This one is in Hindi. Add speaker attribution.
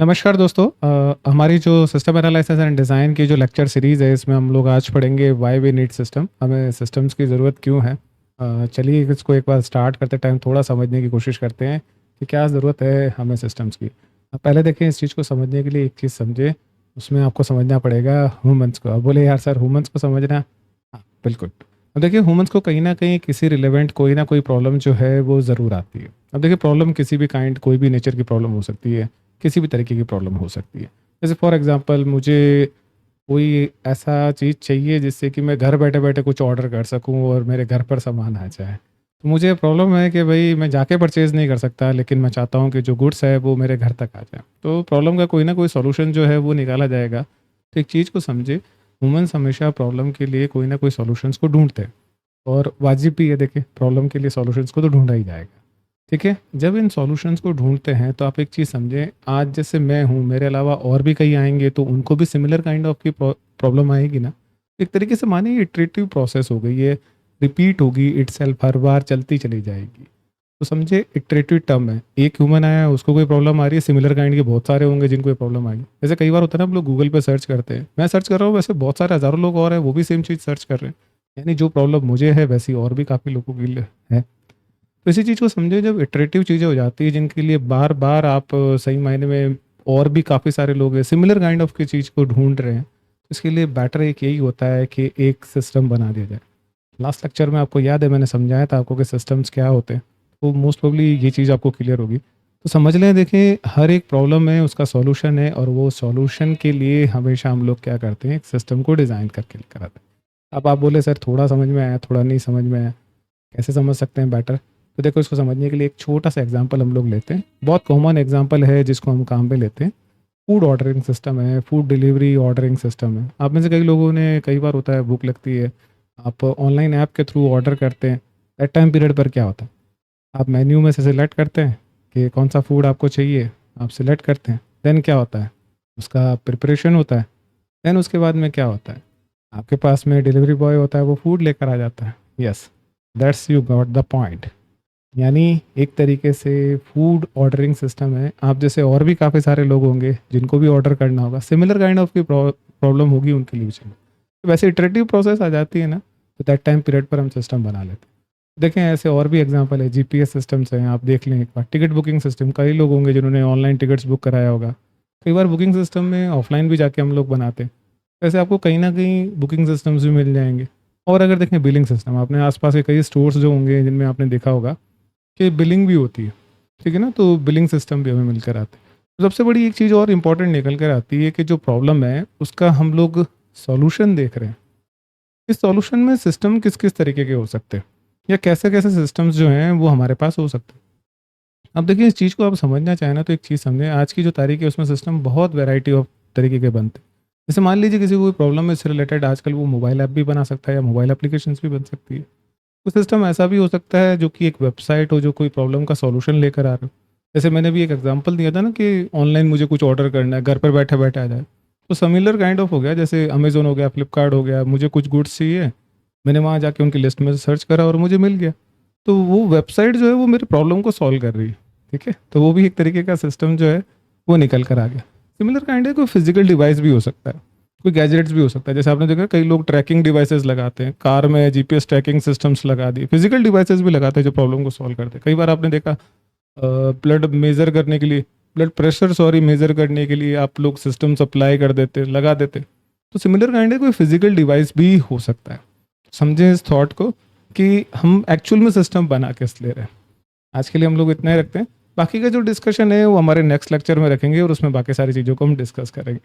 Speaker 1: नमस्कार दोस्तों। हमारी जो सिस्टम एनालिसिस एंड डिज़ाइन की जो लेक्चर सीरीज़ है, इसमें हम लोग आज पढ़ेंगे व्हाई वी नीड सिस्टम, हमें सिस्टम्स की ज़रूरत क्यों है। चलिए इसको एक बार स्टार्ट करते टाइम थोड़ा समझने की कोशिश करते हैं कि क्या ज़रूरत है हमें सिस्टम्स की। पहले देखें, इस चीज़ को समझने के लिए एक चीज़ समझे, उसमें आपको समझना पड़ेगा ह्यूमन्स को। अब बोले यार सर ह्यूमन्स को समझना, हाँ बिल्कुल। अब देखिए ह्यूमन्स को कहीं ना कहीं किसी रिलेवेंट कोई ना कोई प्रॉब्लम जो है वो ज़रूर आती है। अब देखिए प्रॉब्लम किसी भी काइंड, कोई भी नेचर की प्रॉब्लम हो सकती है, किसी भी तरीके की प्रॉब्लम हो सकती है। जैसे फॉर एग्जांपल मुझे कोई ऐसा चीज़ चाहिए जिससे कि मैं घर बैठे बैठे कुछ ऑर्डर कर सकूं और मेरे घर पर सामान आ जाए। तो मुझे प्रॉब्लम है कि भाई मैं जाके परचेज़ नहीं कर सकता, लेकिन मैं चाहता हूं कि जो गुड्स है वो मेरे घर तक आ जाए। तो प्रॉब्लम का कोई ना कोई सॉल्यूशन जो है वो निकाला जाएगा। तो एक चीज़ को समझे, ह्यूमन्स हमेशा प्रॉब्लम के लिए कोई ना कोई सॉल्यूशंस को ढूंढते हैं, और वाजिब भी है। देखिए प्रॉब्लम के लिए सॉल्यूशंस को तो ढूंढा ही जाएगा। ठीक है, जब इन सॉल्यूशंस को ढूंढते हैं तो आप एक चीज़ समझें, आज जैसे मैं हूँ, मेरे अलावा और भी कई आएंगे तो उनको भी सिमिलर काइंड ऑफ की प्रॉब्लम आएगी ना। एक तरीके से मानिए ये इटरेटिव प्रोसेस हो गई, ये रिपीट होगी, इटसेल्फ हर बार चलती चली जाएगी। तो समझे इटरेटिव टर्म है, एक ह्यूमन आया है उसको कोई प्रॉब्लम आ रही है, सिमिलर काइंड के बहुत सारे होंगे जिनको ये प्रॉब्लम आएगी। जैसे कई बार होता है ना, हम लोग गूगल पे सर्च करते हैं, मैं सर्च कर रहा हूँ, वैसे बहुत सारे हज़ारों लोग और हैं वो भी सेम चीज़ सर्च कर रहे हैं, यानी जो प्रॉब्लम मुझे है वैसी और भी काफ़ी लोगों के लिए है। तो इसी चीज़ को समझे, जब इटरेटिव चीज़ें हो जाती है जिनके लिए बार बार आप सही मायने में और भी काफ़ी सारे लोग हैं सिमिलर काइंड ऑफ की चीज़ को ढूंढ रहे हैं, तो इसके लिए बेटर एक यही होता है कि एक सिस्टम बना दिया जाए। लास्ट लेक्चर में आपको याद है मैंने समझाया था आपको कि सिस्टम्स क्या होते हैं, तो मोस्ट प्रोबब्ली ये चीज़ आपको क्लियर होगी। तो समझ लें, देखें हर एक प्रॉब्लम है उसका सॉल्यूशन है, और वो सॉल्यूशन के लिए हमेशा हम लोग क्या करते हैं, एक सिस्टम को डिज़ाइन करके लेकर आते हैं। अब आप बोले सर थोड़ा समझ में आया, थोड़ा नहीं समझ में आया, कैसे समझ सकते हैं बेटर। तो देखो इसको समझने के लिए एक छोटा सा एग्जांपल हम लोग लेते हैं, बहुत कॉमन एग्जांपल है जिसको हम काम पे लेते हैं। फूड ऑर्डरिंग सिस्टम है, फूड डिलीवरी ऑर्डरिंग सिस्टम है। आप में से कई लोगों ने, कई बार होता है भूख लगती है, आप ऑनलाइन ऐप के थ्रू ऑर्डर करते हैं। एट टाइम पीरियड पर क्या होता है, आप मेन्यू में से सिलेक्ट करते हैं कि कौन सा फूड आपको चाहिए, आप सिलेक्ट करते हैं। देन क्या होता है, उसका प्रिपरेशन होता है। देन उसके बाद में क्या होता है, आपके पास में डिलीवरी बॉय होता है, वो फूड लेकर आ जाता है। Yes, that's you got the point. यानी एक तरीके से फूड ऑर्डरिंग सिस्टम है। आप जैसे और भी काफ़ी सारे लोग होंगे जिनको भी ऑर्डर करना होगा, सिमिलर काइंड ऑफ की प्रॉब्लम होगी उनके लिए भी चाहिए। तो वैसे इटरेटिव प्रोसेस आ जाती है ना, तो दैट टाइम पीरियड पर हम सिस्टम बना लेते हैं। देखें ऐसे और भी एग्जांपल है, जीपीएस सिस्टम्स हैं, आप देख लें एक बार। टिकट बुकिंग सिस्टम, कई लोग होंगे जिन्होंने ऑनलाइन टिकट्स बुक कराया होगा। कई बार बुकिंग सिस्टम में ऑफलाइन भी जाके हम लोग बनाते हैं। वैसे आपको कहीं ना कहीं बुकिंग सिस्टम्स भी मिल जाएंगे। और अगर देखें बिलिंग सिस्टम, आपने आसपास के कई स्टोर्स जो होंगे जिनमें आपने देखा होगा कि बिलिंग भी होती है। ठीक है ना, तो बिलिंग सिस्टम भी हमें मिलकर आते हैं। तो सबसे बड़ी एक चीज़ और इम्पॉर्टेंट निकल कर आती है कि जो प्रॉब्लम है उसका हम लोग सॉल्यूशन देख रहे हैं। इस सॉल्यूशन में सिस्टम किस किस तरीके के हो सकते हैं, या कैसे कैसे सिस्टम्स जो हैं वो हमारे पास हो सकते हैं। अब देखिए इस चीज़ को आप समझना चाहें ना, तो एक चीज़ समझें, आज की जो तारीख है उसमें सिस्टम बहुत वैरायटी ऑफ तरीके के बनते हैं। जैसे मान लीजिए किसी को कोई प्रॉब्लम है इससे रिलेटेड, आजकल वो मोबाइल ऐप भी बना सकता है या मोबाइल एप्लीकेशंस भी बन सकती है। तो सिस्टम ऐसा भी हो सकता है जो कि एक वेबसाइट हो जो कोई प्रॉब्लम का सॉल्यूशन लेकर आ रहा हो। जैसे मैंने भी एक एग्जांपल दिया था ना कि ऑनलाइन मुझे कुछ ऑर्डर करना है, घर पर बैठे बैठे आ जाए। तो सिमिलर काइंड ऑफ हो गया, जैसे अमेजोन हो गया, फ्लिपकार्ट हो गया, मुझे कुछ गुड्स चाहिए, मैंने वहाँ जाके उनकी लिस्ट में सर्च करा और मुझे मिल गया। तो वो वेबसाइट जो है वो मेरे प्रॉब्लम को सॉल्व कर रही है। ठीक है, तो वो भी एक तरीके का सिस्टम जो है वो निकल कर आ गया। सिमिलर काइंड है, कोई फिजिकल डिवाइस भी हो सकता है, कोई गैजेट्स भी हो सकता है। जैसे आपने देखा कई लोग ट्रैकिंग डिवाइसेस लगाते हैं, कार में जीपीएस ट्रैकिंग सिस्टम्स लगा दिए, फिजिकल डिवाइसेस भी लगाते हैं जो प्रॉब्लम को सॉल्व करते हैं। कई बार आपने देखा ब्लड मेजर करने के लिए, ब्लड प्रेशर सॉरी मेजर करने के लिए आप लोग सिस्टम सप्लाई कर देते, लगा देते। तो सिमिलर काइंड है, कोई फिजिकल डिवाइस भी हो सकता है। समझें इस थॉट को कि हम एक्चुअल में सिस्टम बना किस ले रहे हैं। आज के लिए हम लोग इतना ही रखते हैं, बाकी का जो डिस्कशन है वो हमारे नेक्स्ट लेक्चर में रखेंगे और उसमें बाकी सारी चीज़ों को हम डिस्कस करेंगे।